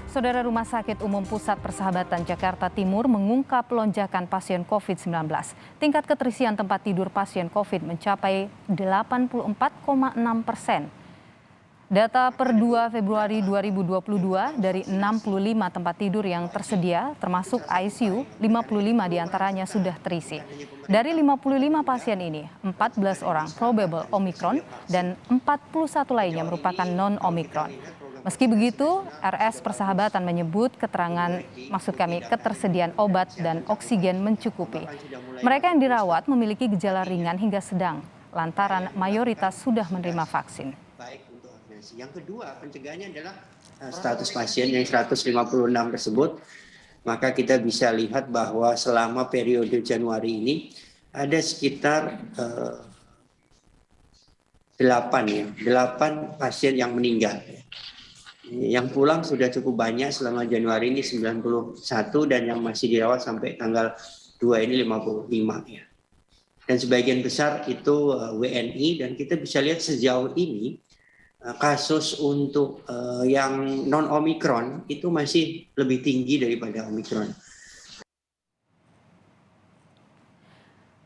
Saudara Rumah Sakit Umum Pusat Persahabatan Jakarta Timur mengungkap lonjakan pasien COVID-19. Tingkat keterisian tempat tidur pasien COVID mencapai 84,6%. Data per 2 Februari 2022 dari 65 tempat tidur yang tersedia termasuk ICU, 55 diantaranya sudah terisi. Dari 55 pasien ini, 14 orang probable Omicron dan 41 lainnya merupakan non-Omicron. Meski begitu, RS Persahabatan menyebut ketersediaan obat dan oksigen mencukupi. Mereka yang dirawat memiliki gejala ringan hingga sedang, lantaran mayoritas sudah menerima vaksin. Yang kedua, pencegahannya adalah status pasien yang 156 tersebut, maka kita bisa lihat bahwa selama periode Januari ini ada sekitar 8 pasien yang meninggal. Yang pulang sudah cukup banyak selama Januari ini 91 dan yang masih dirawat sampai tanggal 2 ini 55 ya. Dan sebagian besar itu WNI dan kita bisa lihat sejauh ini kasus untuk yang non-Omicron itu masih lebih tinggi daripada Omicron.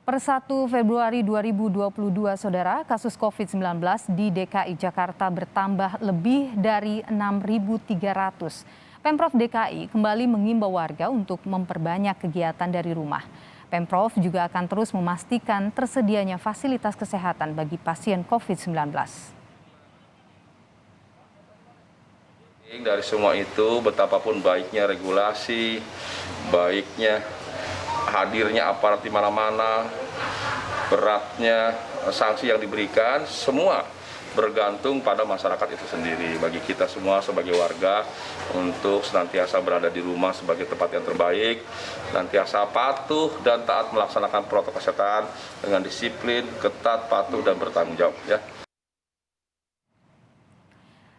Per 1 Februari 2022, Saudara, kasus COVID-19 di DKI Jakarta bertambah lebih dari 6.300. Pemprov DKI kembali mengimbau warga untuk memperbanyak kegiatan dari rumah. Pemprov juga akan terus memastikan tersedianya fasilitas kesehatan bagi pasien COVID-19. Dari semua itu, betapapun baiknya regulasi, baiknya hadirnya aparat di mana-mana, beratnya sanksi yang diberikan, semua bergantung pada masyarakat itu sendiri. Bagi kita semua sebagai warga untuk senantiasa berada di rumah sebagai tempat yang terbaik, senantiasa patuh dan taat melaksanakan protokol kesehatan dengan disiplin, ketat, patuh dan bertanggung jawab. Ya.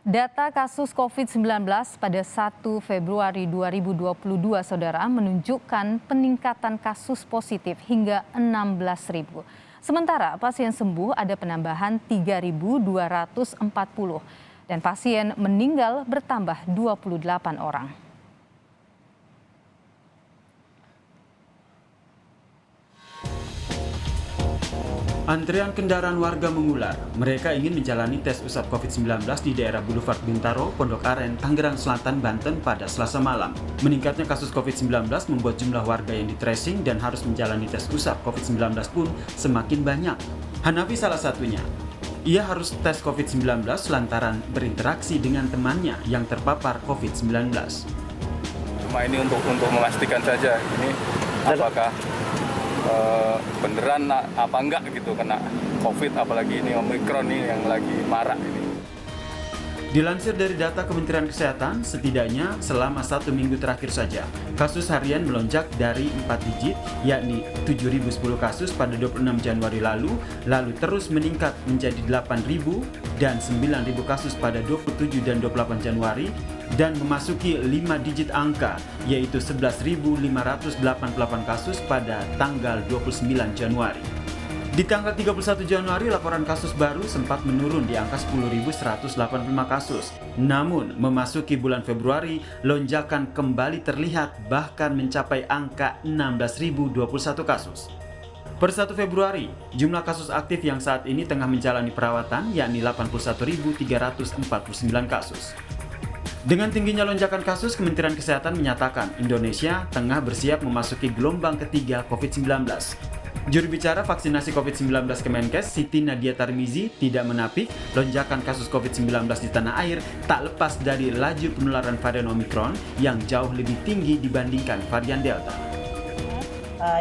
Data kasus COVID-19 pada 1 Februari 2022, Saudara, menunjukkan peningkatan kasus positif hingga 16.000. Sementara pasien sembuh ada penambahan 3.240 dan pasien meninggal bertambah 28 orang. Antrean kendaraan warga mengular. Mereka ingin menjalani tes usap COVID-19 di daerah Boulevard Bintaro, Pondok Aren, Tangerang Selatan, Banten pada Selasa malam. Meningkatnya kasus COVID-19 membuat jumlah warga yang di-tracing dan harus menjalani tes usap COVID-19 pun semakin banyak. Hanafi salah satunya. Ia harus tes COVID-19 lantaran berinteraksi dengan temannya yang terpapar COVID-19. Cuma ini untuk memastikan saja ini apakah beneran apa enggak gitu kena COVID, apalagi ini Omicron ini yang lagi marak ini. Dilansir dari data Kementerian Kesehatan, setidaknya selama 1 minggu terakhir saja, kasus harian melonjak dari 4 digit, yakni 7.010 kasus pada 26 Januari lalu terus meningkat menjadi 8.000 dan 9.000 kasus pada 27 dan 28 Januari, dan memasuki 5 digit angka, yaitu 11.588 kasus pada tanggal 29 Januari. Di tanggal 31 Januari, laporan kasus baru sempat menurun di angka 10.185 kasus. Namun, memasuki bulan Februari, lonjakan kembali terlihat bahkan mencapai angka 16.021 kasus. Per 1 Februari, jumlah kasus aktif yang saat ini tengah menjalani perawatan yakni 81.349 kasus. Dengan tingginya lonjakan kasus, Kementerian Kesehatan menyatakan Indonesia tengah bersiap memasuki gelombang ketiga COVID-19. Juru bicara vaksinasi COVID-19 Kemenkes, Siti Nadia Tarmizi, tidak menapik lonjakan kasus COVID-19 di tanah air tak lepas dari laju penularan varian Omicron yang jauh lebih tinggi dibandingkan varian Delta.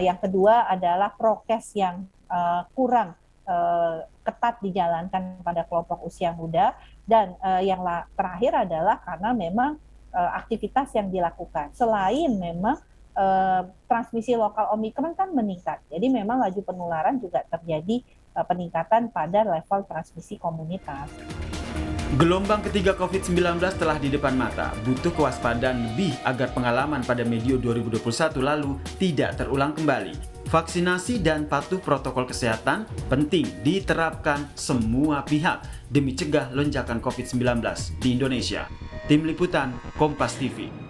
Yang kedua adalah prokes yang kurang ketat dijalankan pada kelompok usia muda, dan yang terakhir adalah karena memang aktivitas yang dilakukan. Selain memang transmisi lokal Omicron kan meningkat, jadi memang laju penularan juga terjadi peningkatan pada level transmisi komunitas. Gelombang ketiga COVID-19 telah di depan mata, butuh kewaspadaan lebih agar pengalaman pada medio 2021 lalu tidak terulang kembali. Vaksinasi dan patuh protokol kesehatan penting diterapkan semua pihak demi cegah lonjakan COVID-19 di Indonesia. Tim Liputan Kompas TV.